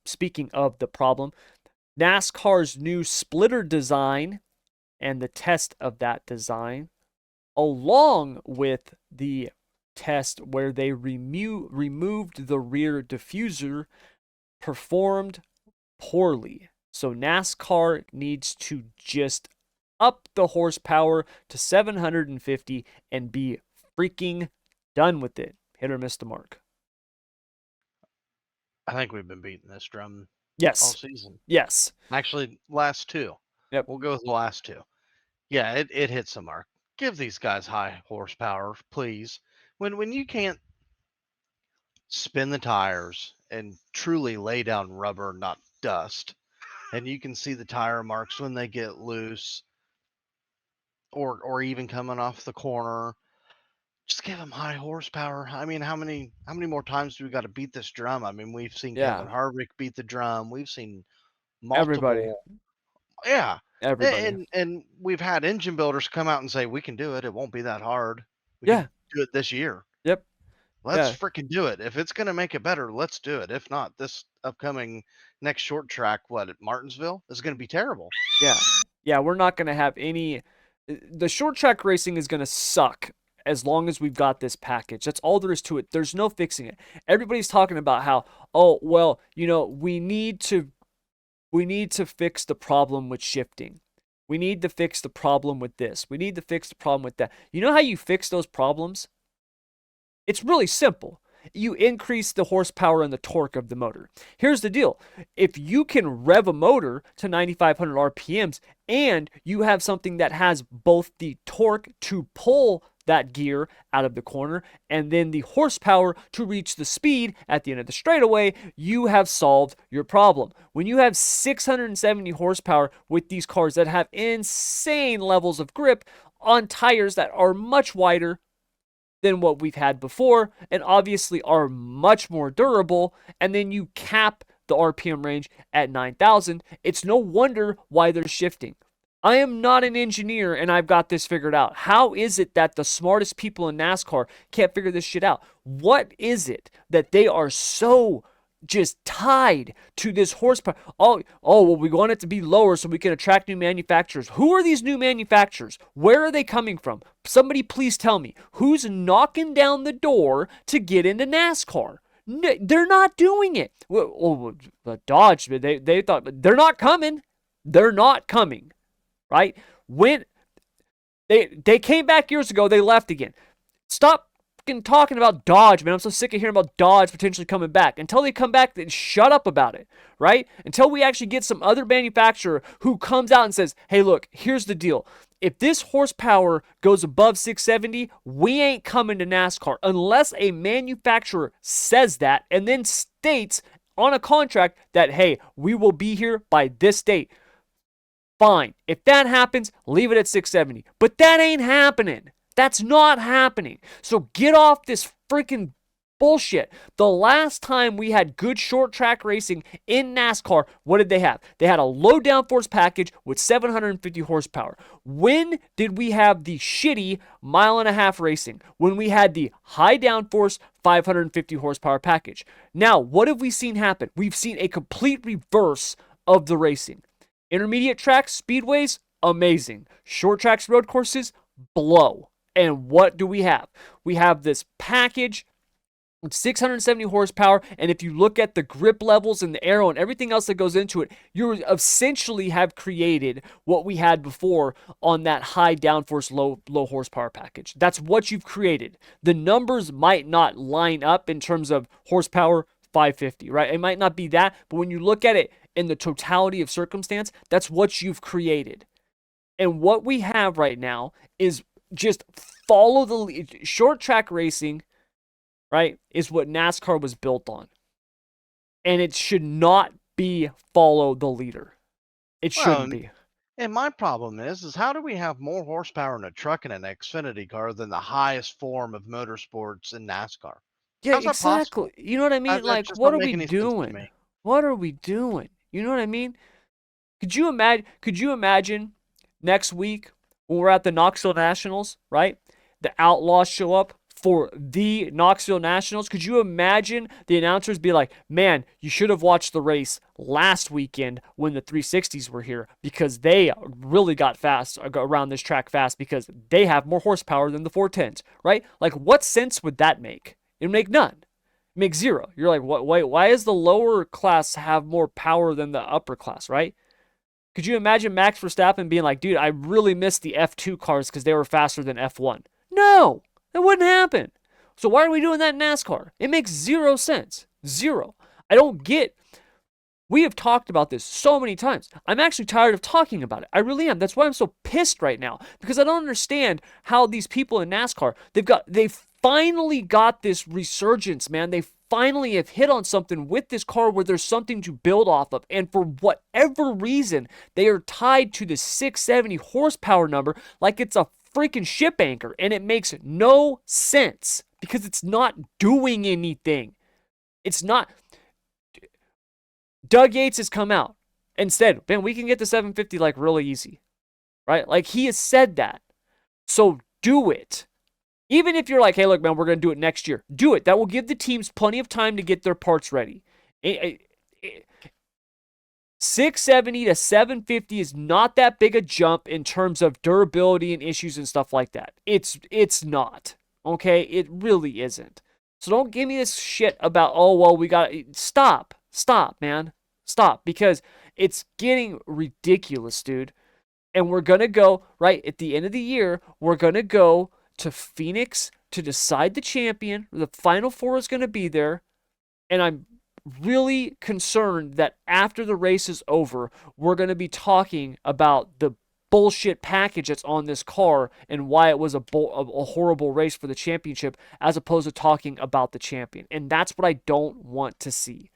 speaking of the problem, NASCAR's new splitter design and the test of that design, along with the test where they removed the rear diffuser, performed poorly. So NASCAR needs to just up the horsepower to 750 and be freaking done with it. Hit or miss the mark. I think we've been beating this drum all Yes. season. Yes. Actually, last two. Yep. We'll go with the last two. Yeah, it hits the mark. Give these guys high horsepower, please. When you can't spin the tires and truly lay down rubber, not dust, and you can see the tire marks when they get loose, or even coming off the corner. Just give them high horsepower. I mean, how many more times do we got to beat this drum? I mean, we've seen Kevin Yeah. Harvick beat the drum. We've seen Everybody. multiple. Yeah, Everybody. and we've had engine builders come out and say we can do it. It won't be that hard. We Yeah. can do it this year. Yep. Let's Yeah. freaking do it. If it's gonna make it better, let's do it. If not, this upcoming next short track, what at Martinsville, is gonna be terrible. Yeah. Yeah. We're not going to have any. The short track racing is going to suck as long as we've got this package. That's all there is to it. There's no fixing it. Everybody's talking about how, oh, well, we need to fix the problem with shifting. We need to fix the problem with this. We need to fix the problem with that. You know how you fix those problems? It's really simple. You increase the horsepower and the torque of the motor. Here's the deal. If you can rev a motor to 9,500 RPMs and you have something that has both the torque to pull that gear out of the corner and then the horsepower to reach the speed at the end of the straightaway, you have solved your problem. When you have 670 horsepower with these cars that have insane levels of grip on tires that are much wider than what we've had before and obviously are much more durable, and then you cap the RPM range at 9,000, it's no wonder why they're shifting. I am not an engineer and I've got this figured out. How is it that the smartest people in NASCAR can't figure this shit out? What is it that they are so just tied to this horsepower? Well, we want it to be lower so we can attract new manufacturers. Who are these new manufacturers? Where are they coming from? Somebody please tell me. Who's knocking down the door to get into NASCAR? They're not doing it. Well, Dodge, they thought they're not coming. They're not coming, right? When they came back years ago, they left again. Stop talking about Dodge, man. I'm so sick of hearing about Dodge potentially coming back. Until they come back, then shut up about it, right? Until we actually get some other manufacturer who comes out and says, hey, look, here's the deal. If this horsepower goes above 670, we ain't coming to NASCAR unless a manufacturer says that and then states on a contract that, hey, we will be here by this date. Fine. If that happens, leave it at 670. But that ain't happening. That's not happening. So get off this freaking bullshit. The last time we had good short track racing in NASCAR, what did they have? They had a low downforce package with 750 horsepower. When did we have the shitty mile and a half racing? When we had the high downforce 550 horsepower package. Now, what have we seen happen? We've seen a complete reverse of the racing. Intermediate tracks, speedways, amazing. Short tracks, road courses, blow. And what do we have? We have this package with 670 horsepower, and if you look at the grip levels and the aero and everything else that goes into it, you essentially have created what we had before on that high downforce, low horsepower package. That's what you've created. The numbers might not line up in terms of horsepower, 550, right? It might not be that, but when you look at it in the totality of circumstance, that's what you've created. And what we have right now is just follow the lead. Short track racing, right, is what NASCAR was built on. And it should not be follow the leader. It shouldn't be. And my problem is how do we have more horsepower in a truck and an Xfinity car than the highest form of motorsports in NASCAR? Yeah, How's that exactly. possible? You know what I mean? That Like, just what don't are make we any sense to doing? me. What are we doing? You know what I mean? Could you imagine next week when we're at the Knoxville Nationals, right? The Outlaws show up, for the Knoxville Nationals. Could you imagine the announcers be like, man, you should have watched the race last weekend when the 360s were here because they really got fast around this track fast because they have more horsepower than the 410s, right? Like, what sense would that make? It would make none. It makes zero. You're like, what? Wait, why does the lower class have more power than the upper class, right? Could you imagine Max Verstappen being like, dude, I really missed the F2 cars because they were faster than F1? No, that wouldn't happen. So why are we doing that in NASCAR? It makes zero sense. Zero. I don't get. We have talked about this so many times. I'm actually tired of talking about it. I really am. That's why I'm so pissed right now because I don't understand how these people in NASCAR, they've finally got this resurgence, man. They finally have hit on something with this car where there's something to build off of. And for whatever reason, they are tied to the 670 horsepower number like it's a freaking ship anchor. And it makes no sense because it's not doing anything. It's not. Doug Yates has come out and said, man, we can get the 750 like really easy, right? Like he has said that. So do it. Even if you're like, hey, look, man, we're going to do it next year. Do it. That will give the teams plenty of time to get their parts ready. 670 to 750 is not that big a jump in terms of durability and issues and stuff like that. It's not. Okay? It really isn't. So don't give me this shit about, oh, well, we got to stop. Stop, man. Stop. Because it's getting ridiculous, dude. And we're going to go, right, at the end of the year, we're going to go to Phoenix to decide the champion. The Final Four is going to be there. And I'm really concerned that after the race is over, we're going to be talking about the bullshit package that's on this car and why it was a horrible race for the championship as opposed to talking about the champion. And that's what I don't want to see.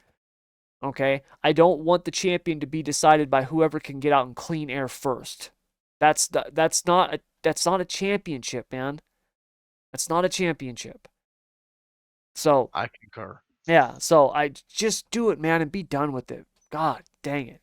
Okay? I don't want the champion to be decided by whoever can get out in clean air first. That's not a championship, man. That's not a championship. So I concur. yeah, so I just do it, man, and be done with it. God dang it.